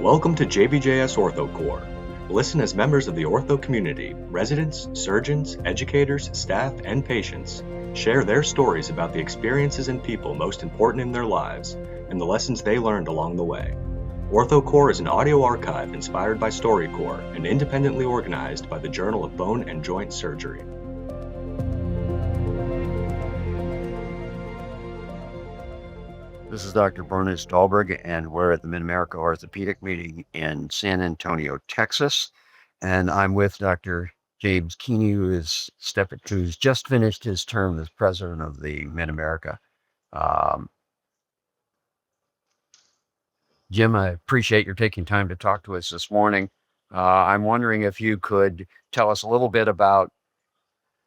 Welcome to JBJS OrthoCorps. Listen as members of the ortho community, residents, surgeons, educators, staff, and patients share their stories about the experiences and people most important in their lives and the lessons they learned along the way. OrthoCorps is an audio archive inspired by StoryCorps and independently organized by the Journal of Bone and Joint Surgery. This is Dr. Bernie Stulberg, and we're at the Mid-America Orthopaedic meeting in San Antonio, Texas. And I'm with Dr. James Keeney, who's just finished his term as president of the Mid-America. Jim, I appreciate your taking time to talk to us this morning. I'm wondering if you could tell us a little bit about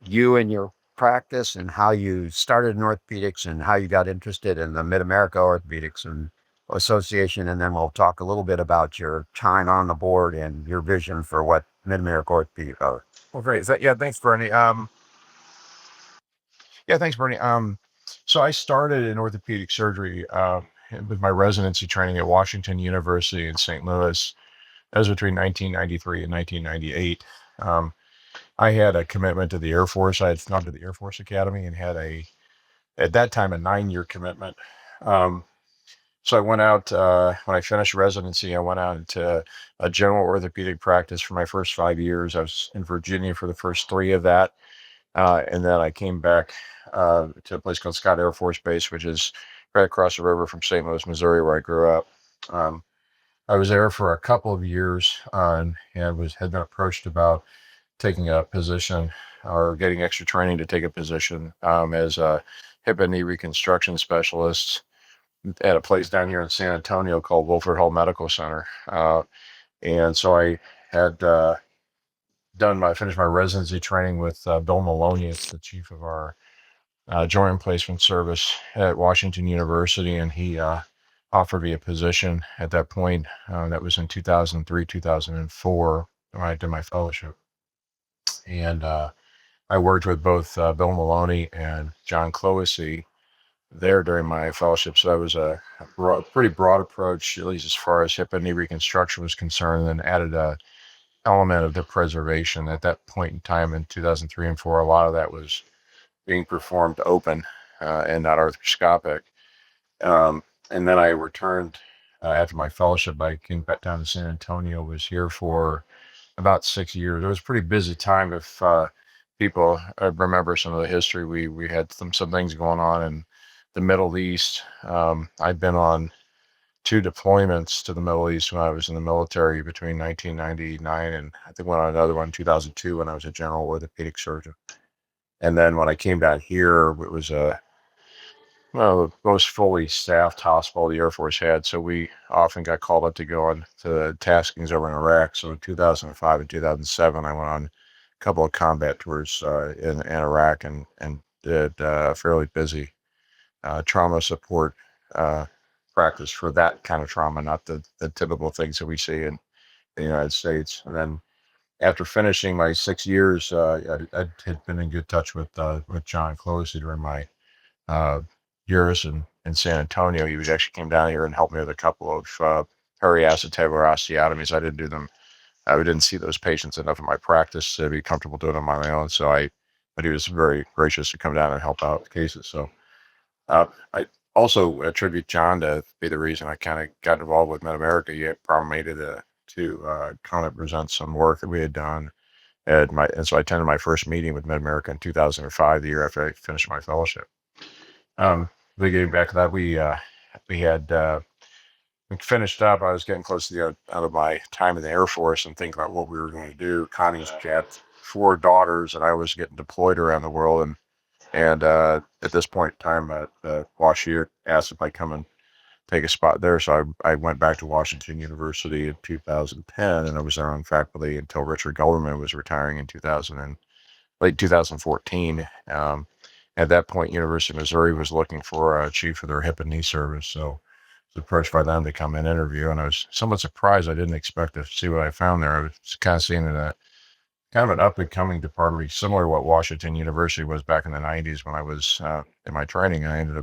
you and your practice and how you started in orthopedics and how you got interested in the Mid-America Orthopaedics Association, and then we'll talk a little bit about your time on the board and your vision for what Mid-America Orthopedics are. Well, great. Thanks, Bernie. Thanks, Bernie. So I started in orthopedic surgery with my residency training at Washington University in St. Louis. That was between 1993 and 1998. I had a commitment to the Air Force. I had gone to the Air Force Academy and had at that time, a 9-year commitment. So I went out, when I finished residency, I went out into a general orthopedic practice for my first 5 years. I was in Virginia for the first 3 of that. And then I came back to a place called Scott Air Force Base, which is right across the river from St. Louis, Missouri, where I grew up. I was there for a couple of years and had been approached about taking a position or getting extra training to take a position as a hip and knee reconstruction specialist at a place down here in San Antonio called Wilford Hall Medical Center. And so I had finished my residency training with Bill Maloney. It's the chief of our joint replacement service at Washington University, and he offered me a position at that point. That was in 2003, 2004, when I did my fellowship. And I worked with both Bill Maloney and John Cloesy there during my fellowship. So that was a pretty broad approach, at least as far as hip and knee reconstruction was concerned, and then added a element of the preservation. At that point in time in 2003 and 2004, a lot of that was being performed open and not arthroscopic. And then I returned after my fellowship. I came back down to San Antonio, was here for about 6 years. It was a pretty busy time. If people remember some of the history, we had some things going on in the Middle East. I'd been on 2 deployments to the Middle East when I was in the military between 1999 and I think went on another one in 2002 when I was a general orthopedic surgeon. And then when I came down here, it was the most fully staffed hospital the Air Force had. So we often got called up to go on to the taskings over in Iraq. So in 2005 and 2007, I went on a couple of combat tours in Iraq and did fairly busy trauma support practice for that kind of trauma, not the typical things that we see in the United States. And then after finishing my 6 years, I had been in good touch with John Cloesy during my years in San Antonio. He actually came down here and helped me with a couple of periacetabular osteotomies. I didn't do them. I didn't see those patients enough in my practice to be comfortable doing them on my own. But he was very gracious to come down and help out with cases. So I also attribute John to be the reason I kind of got involved with Mid-America. He had probably made it to kind of present some work that we had done. And so I attended my first meeting with Mid-America in 2005, the year after I finished my fellowship. Getting back to that, we finished up. I was getting close to the out of my time in the Air Force and thinking about what we were going to do. Connie's got 4 daughters, and I was getting deployed around the world. And at this point in time, Wash asked if I'd come and take a spot there. So I went back to Washington University in 2010, and I was there on faculty until Richard Gelderman was retiring in late 2014. At that point, University of Missouri was looking for a chief of their hip and knee service. So I was approached by them to come and interview, and I was somewhat surprised. I didn't expect to see what I found there. I was kind of seeing kind of an up-and-coming department, similar to what Washington University was back in the 90s when I was in my training. I ended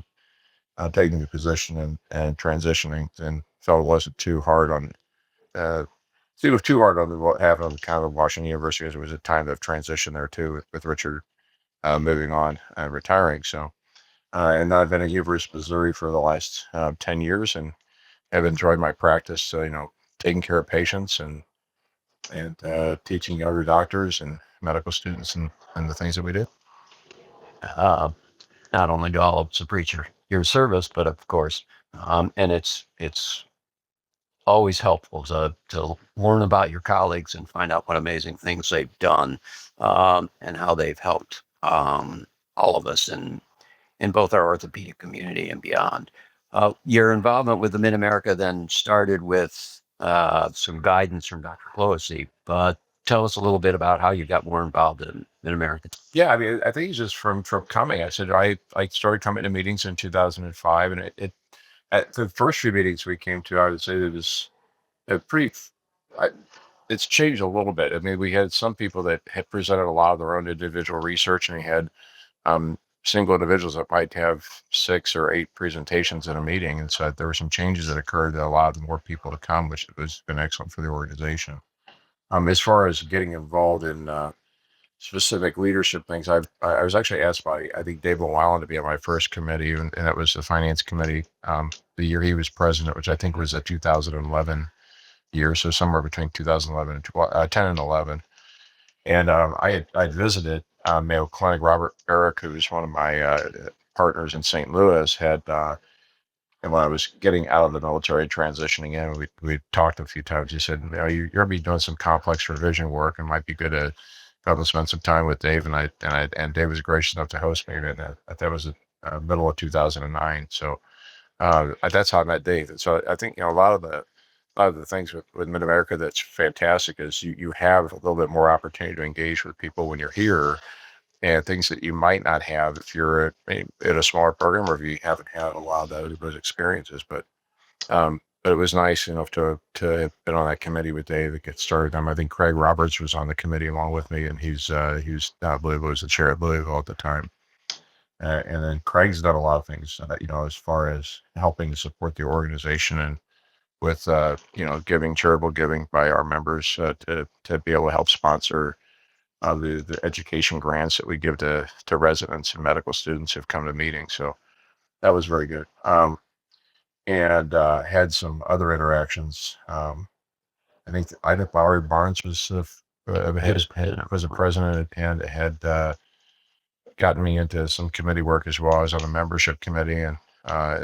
up taking the position and transitioning, and felt it wasn't too hard on it was too hard on the half on kind of Washington University, as it was a time of transition there too, with Richard moving on, retiring. So, and I've been at University of Missouri for the last 10 years, and have enjoyed my practice. So, taking care of patients and teaching younger doctors and medical students and the things that we do. Uh, Not only do all of us appreciate your service, but of course, and it's always helpful to learn about your colleagues and find out what amazing things they've done, and how they've helped all of us in both our orthopedic community and beyond. Your involvement with the Mid-America then started with some guidance from Dr. Clohessy, but tell us a little bit about how you got more involved in Mid-America. Yeah, I mean, I think it's just from coming. I said I started coming to meetings in 2005, and it at the first few meetings we came to, I would say it was a pretty. I, it's changed a little bit. I mean, we had some people that had presented a lot of their own individual research, and we had single individuals that might have 6 or 8 presentations in a meeting. And so there were some changes that occurred that allowed more people to come, which has been excellent for the organization. As far as getting involved in specific leadership things, I was actually asked by, I think, Dave Llewellyn to be on my first committee, and that was the finance committee the year he was president, which I think was the 2011 year, so somewhere between 2011 and 10 and 11. And I'd visited Mayo Clinic. Robert Barrick, who was one of my partners in St. Louis, had, and when I was getting out of the military, transitioning in, we talked a few times. He said, you're going to be doing some complex revision work, and might be good to come and spend some time with Dave. And Dave was gracious enough to host me. And that was the middle of 2009. So that's how I met Dave. And so I think, a lot of the things with Mid-America that's fantastic is you have a little bit more opportunity to engage with people when you're here, and things that you might not have if you're at a smaller program, or if you haven't had a lot of those experiences. But it was nice, to have been on that committee with Dave to get started. I think Craig Roberts was on the committee along with me, and he was Louisville, was the chair at Louisville at the time. And then Craig's done a lot of things, as far as helping to support the organization, and with charitable giving by our members to be able to help sponsor the education grants that we give to residents and medical students who've come to meetings. So that was very good. And had some other interactions. I think Ida Bowery Barnes was a president, and had gotten me into some committee work as well. I was on the membership committee, and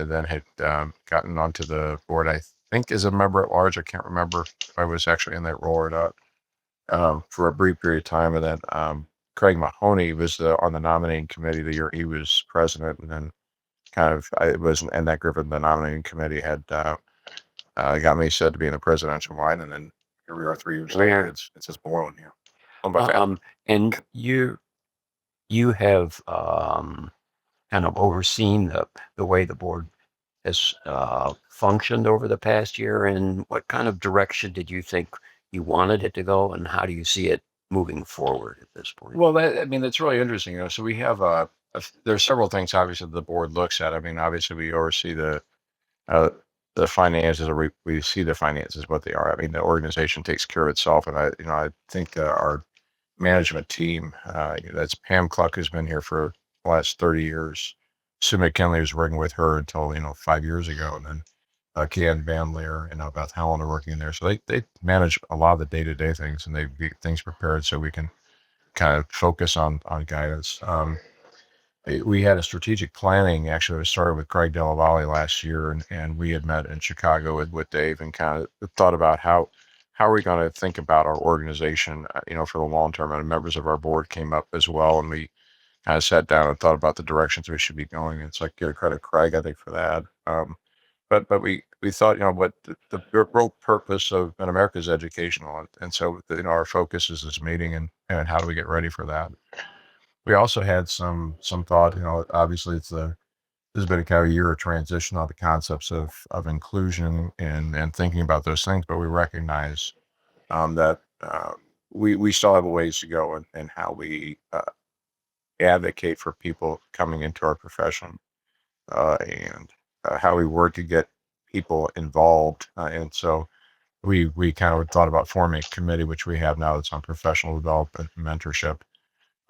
then had gotten onto the board, I think, as a member at large. I can't remember if I was actually in that role or not, for a brief period of time. And then Craig Mahoney was on the nominating committee the year he was president, and then I was in that group, and the nominating committee had got me said to be in the presidential line, and then here we are 3 years later. It's just boiling here. And you have kind of overseen the way the board has functioned over the past year, and what kind of direction did you think you wanted it to go, and how do you see it moving forward at this point? Well, that's really interesting. So we have there's several things obviously the board looks at. I mean, obviously we oversee the finances, or we see the finances what they are. I mean, the organization takes care of itself, and I think our management team, that's Pam Cluck, who's been here for the last 30 years. Sue McKinley was working with her until 5 years ago, and then Kean Van Leer and Beth Helen are working in there. So they manage a lot of the day-to-day things, and they get things prepared so we can kind of focus on guidance. We had a strategic planning, actually, it started with Craig Della Valle last year, and we had met in Chicago with Dave, and kind of thought about how are we going to think about our organization, for the long term. And members of our board came up as well, and we kind of sat down and thought about the directions we should be going. And so I give credit Craig, I think, for that. But we thought, what the real purpose of Mid-America is educational, and so our focus is this meeting, and how do we get ready for that. We also had some thought, obviously this has been a kind of a year of transition on the concepts of inclusion and thinking about those things, but we recognize that we still have a ways to go in how we advocate for people coming into our profession, and how we work to get people involved. And so we kind of thought about forming a committee, which we have now, that's on professional development, mentorship,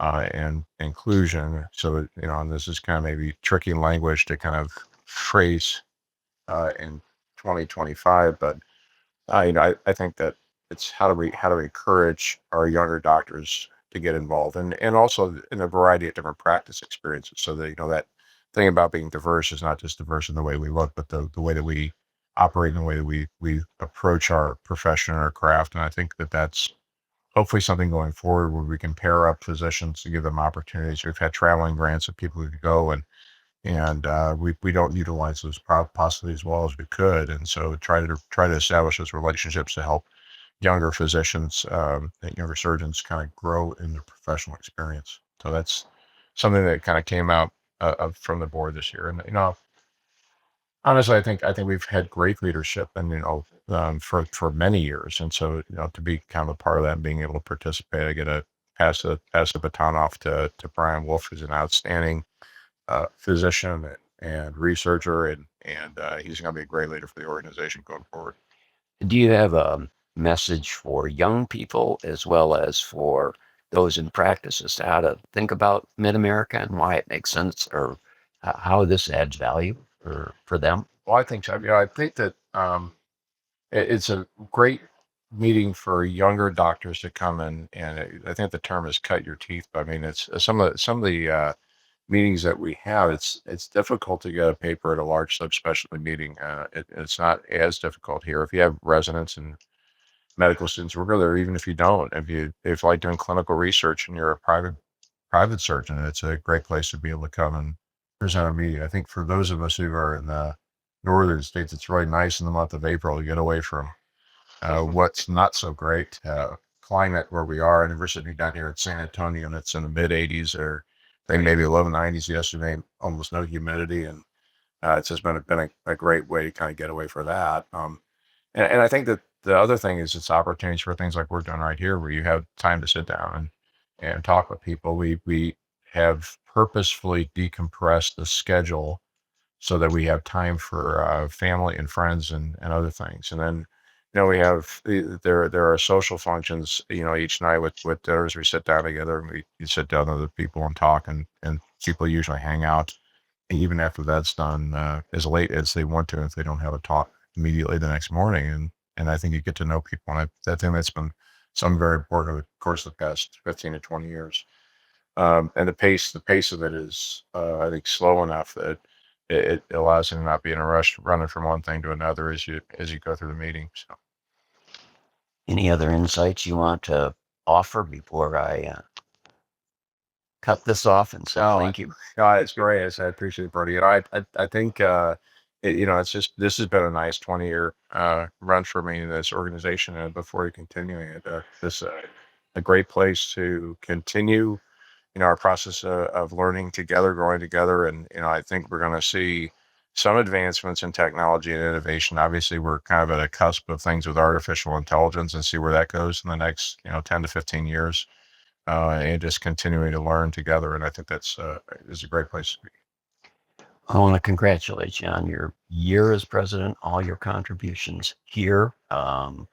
and inclusion. So that, and this is kind of maybe tricky language to kind of phrase in 2025, but I think that it's how do we encourage our younger doctors to get involved, and also in a variety of different practice experiences, so that that thing about being diverse is not just diverse in the way we look, but the way that we operate and the way that we approach our profession and our craft. And I think that that's hopefully something going forward where we can pair up physicians to give them opportunities. We've had traveling grants that people could go, and we don't utilize those possibly as well as we could. And so try to establish those relationships to help younger physicians, and younger surgeons kind of grow in their professional experience. So that's something that kind of came out from the board this year. And honestly, I think we've had great leadership, and for many years. And so to be kind of a part of that and being able to participate, I get to pass the baton off to Brian Wolf, who's an outstanding physician and researcher, and he's going to be a great leader for the organization going forward. Do you have a message for young people as well as for those in practice as to how to think about Mid-America and why it makes sense, or how this adds value for them? Well, I think so. I think that it's a great meeting for younger doctors to come in, and I think the term is cut your teeth. But I mean, it's some of the meetings that we have. It's difficult to get a paper at a large subspecialty meeting. It's not as difficult here. If you have residents and medical students work there, even if you don't, if you like doing clinical research and you're a private surgeon, it's a great place to be able to come and present a meeting. I think for those of us who are in the northern states, it's really nice in the month of April to get away from what's not so great climate where we are. And we're sitting down here at San Antonio, and it's in the mid 80s, or I think maybe low 90s yesterday, almost no humidity, and it's just been a great way to kind of get away for that. And I think that the other thing is it's opportunities for things like we're doing right here, where you have time to sit down and talk with people. We have purposefully decompressed the schedule so that we have time for family and friends and other things. And then we have there are social functions each night with dinners. We sit down together and we sit down with other people and talk, and people usually hang out even after that's done, as late as they want to, if they don't have a talk immediately the next morning. And I think you get to know people, and I think that's been something very important over the course of the past 15 to 20 years. And the pace of it is, I think, slow enough that it allows you to not be in a rush running from one thing to another as you go through the meeting. So, Any other insights you want to offer before I cut this off and say thank you? it's great. I appreciate it, Bernie. I think it's just, this has been a nice 20-year run for me in this organization, and before continuing it, this a great place to continue our process of learning together, growing together. And I think we're going to see some advancements in technology and innovation. Obviously, we're kind of at a cusp of things with artificial intelligence, and see where that goes in the next 10 to 15 years, and just continuing to learn together. And I think that's is a great place to be. I want to congratulate you on your year as president, all your contributions here. From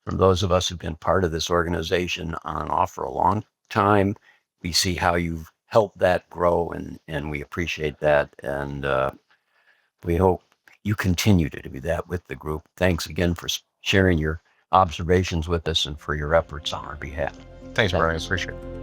those of us who've been part of this organization on and off for a long time, we see how you've helped that grow, and we appreciate that. And we hope you continue to do that with the group. Thanks again for sharing your observations with us and for your efforts on our behalf. Thanks, Bernie. I appreciate it.